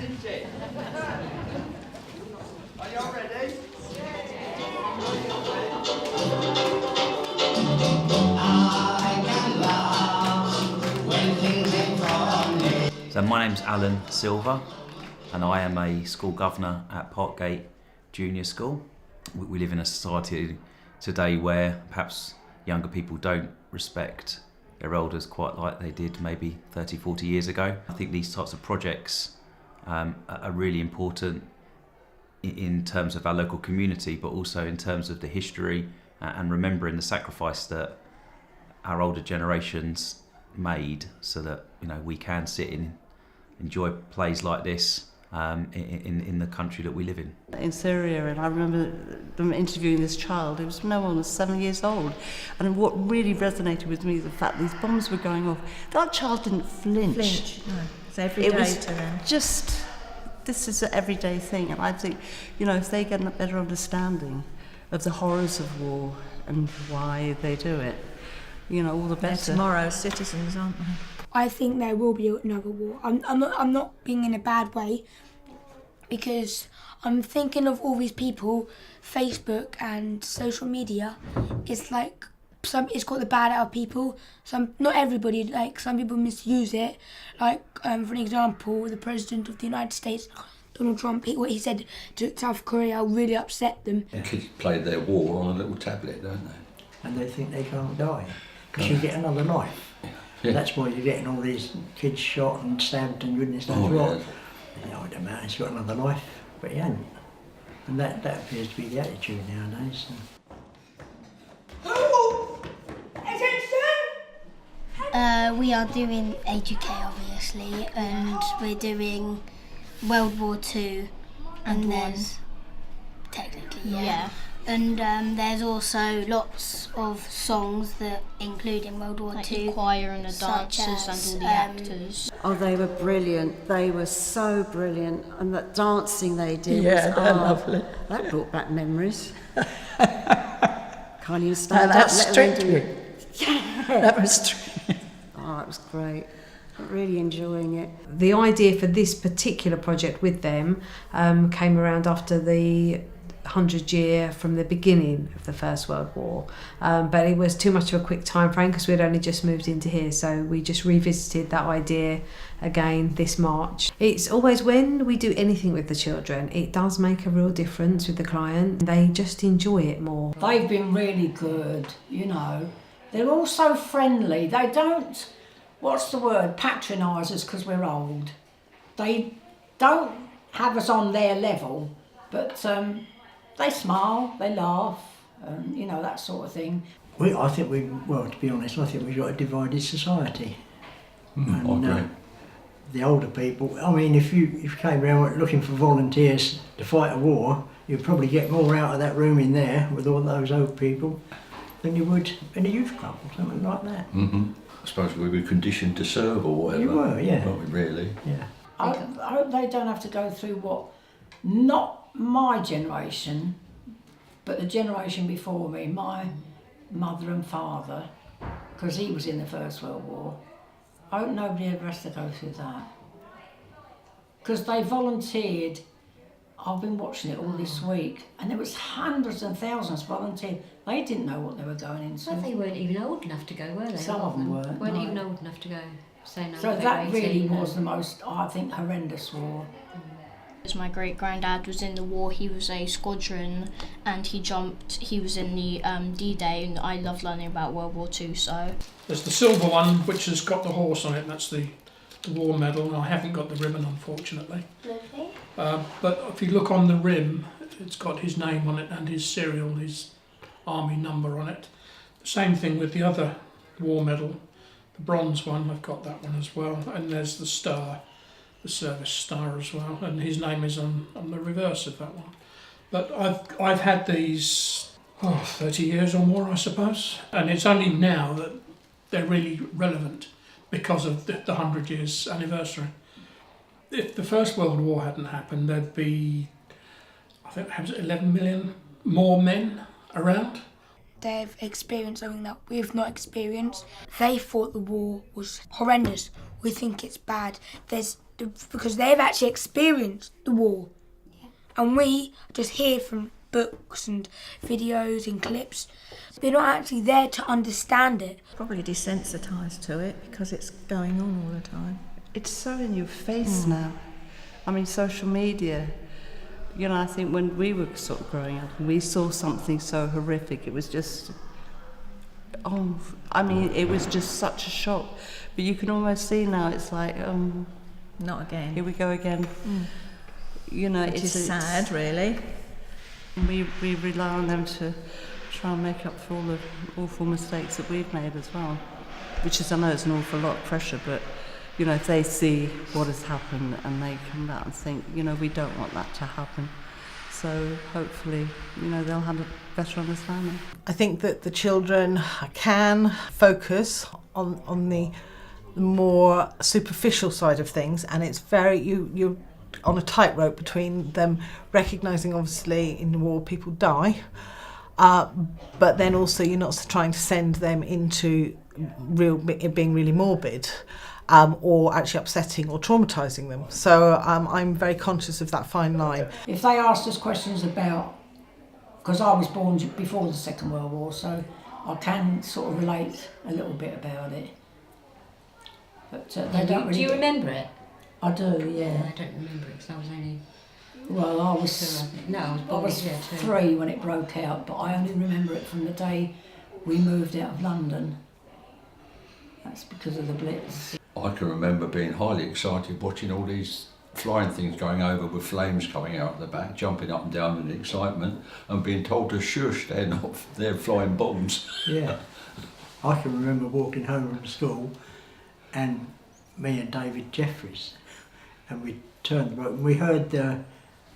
isn't it? Are you all ready? So my name's Alan Silver and I am a school governor at Parkgate Junior School. We live in a society today where perhaps younger people don't respect their elders quite like they did maybe 30, 40 years ago. I think these types of projects are really important in terms of our local community, but also in terms of the history and remembering the sacrifice that our older generations made so that we can sit and enjoy plays like this in the country that we live in Syria. And I remember them interviewing this child who was no more than 7 years old, and what really resonated with me is the fact these bombs were going off. That child didn't flinch. No, it's every day to them. Just, this is an everyday thing, and I think if they get a better understanding of the horrors of war and why they do it, all the better. They're tomorrow's citizens, aren't they? I think there will be another war. I'm not being in a bad way, because I'm thinking of all these people, Facebook and social media. It's like it's got the bad out of people. Not everybody. Like some people misuse it. Like for an example, the President of the United States, Donald Trump, what he said to South Korea really upset them. And kids play their war on a little tablet, don't they? And they think they can't die because you get another life. Yeah. That's why you're getting all these kids shot and stabbed and goodness knows what. Yeah. It don't matter, he's got another life, but he hasn't. And that appears to be the attitude nowadays. We are doing AGK obviously, and we're doing World War II, and there's technically yeah. And there's also lots of songs that include in World War II. The choir and the dancers and all the actors. Oh, they were brilliant. They were so brilliant. And that dancing they did Yeah, was they're lovely. That brought back memories. Can't even stand up. That's strict. Yeah. That was strict. Oh, it was great. Really enjoying it. The idea for this particular project with them came around after the 100 year from the beginning of the First World War, but it was too much of a quick time frame because we'd only just moved into here, so we just revisited that idea again this March. It's always, when we do anything with the children, it does make a real difference with the client. They just enjoy it more. They've been really good, They're all so friendly. They don't, patronise us because we're old. They don't have us on their level, but they smile, they laugh, that sort of thing. To be honest, I think we've got a divided society. I agree. The older people, if you came around looking for volunteers to fight a war, you'd probably get more out of that room in there with all those old people than you would in a youth club or something like that. Mm-hmm. I suppose we were conditioned to serve or whatever. You were, yeah. Weren't we, really? Yeah. I hope they don't have to go through what, not my generation, but the generation before me, my mother and father, because he was in the First World War. I hope nobody ever has to go through that. Because they volunteered. I've been watching it all this week, and there was hundreds and thousands volunteered. They didn't know what they were going into. Well, they weren't even old enough to go, were they? Some of them weren't. Weren't even old enough to go. So that really was the most, I think, horrendous war. My great-granddad was in the war. He was a squadron and he was in the D-Day, and I love learning about World War II, so... There's the silver one, which has got the horse on it, that's the war medal, and I haven't got the ribbon, unfortunately. Okay. But if you look on the rim, it's got his name on it and his serial, his army number on it. Same thing with the other war medal, the bronze one, I've got that one as well, and there's the star. The service star as well, and his name is on the reverse of that one. But I've had these 30 years or more, I suppose, and it's only now that they're really relevant because of the 100 years anniversary. If the First World War hadn't happened, there'd be, I think, 11 million more men around. They've experienced something that we've not experienced. They thought the war was horrendous. We think it's bad. There's because they've actually experienced the war. And we just hear from books and videos and clips. They're not actually there to understand it. Probably desensitised to it because it's going on all the time. It's so in your face now. I mean, social media, you know, I think when we were sort of growing up and we saw something so horrific, it was just, it was just such a shock. But you can almost see now, it's like, not again. Here we go again. You know, It's sad, really. We rely on them to try and make up for all the awful mistakes that we've made as well. Which is, I know it's an awful lot of pressure, but, you know, if they see what has happened and they come back and think, you know, we don't want that to happen. So hopefully, you know, they'll have a better understanding. I think that the children can focus on the more superficial side of things, and it's very, you're on a tightrope between them recognising, obviously, in the war people die, but then also you're not trying to send them into being really morbid, or actually upsetting or traumatising them. So I'm very conscious of that fine line. If they asked us questions about, because I was born before the Second World War, so I can sort of relate a little bit about it. But they don't really. Do you remember it? I do, yeah. I don't remember it because I was only. Well, I was. I was 3 when it broke out, but I only remember it from the day we moved out of London. That's because of the Blitz. I can remember being highly excited watching all these flying things going over with flames coming out the back, jumping up and down in excitement, and being told to shush, they're flying bombs. Yeah. I can remember walking home from school and me and David Jeffries, and we turned the boat and we heard the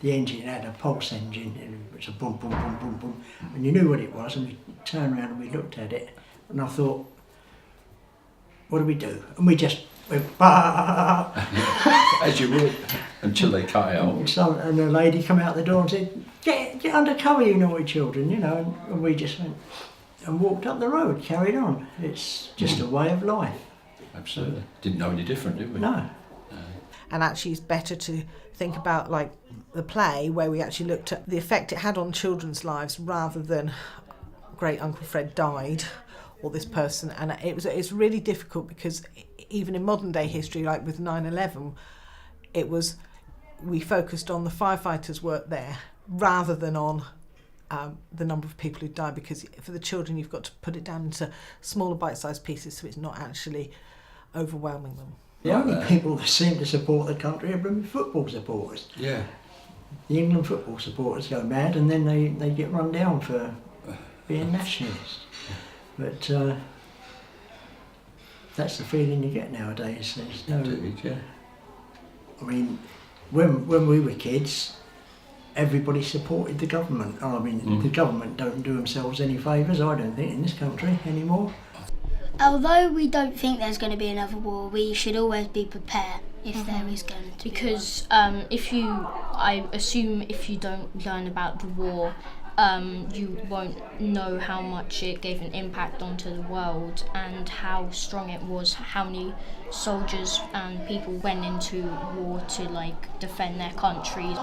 engine had a pulse engine, and it was a boom, boom, boom, boom, boom, and you knew what it was, and we turned around and we looked at it, and I thought, what do we do? And we just went, bah! As you would, until they cut out. And the lady come out the door and said, get under cover, you naughty children, you know, and we just went and walked up the road, carried on. It's just a way of life. Absolutely. Didn't know any different, did we? No. And actually it's better to think about like the play where we actually looked at the effect it had on children's lives rather than great Uncle Fred died or this person. And it's really difficult because even in modern day history, like with 9/11, we focused on the firefighters' work there rather than on the number of people who died, because for the children you've got to put it down into smaller bite-sized pieces so it's not actually overwhelming them. The only people that seem to support the country are football supporters. Yeah. The England football supporters go mad and then they get run down for being nationalists. But that's the feeling you get nowadays. There's no. Indeed, yeah. I mean, when we were kids, everybody supported the government. I mean, the government don't do themselves any favours, I don't think, in this country anymore. Although we don't think there's going to be another war, we should always be prepared if there is going to be. Because I assume if you don't learn about the war, you won't know how much it gave an impact onto the world and how strong it was, how many soldiers and people went into war to like defend their countries.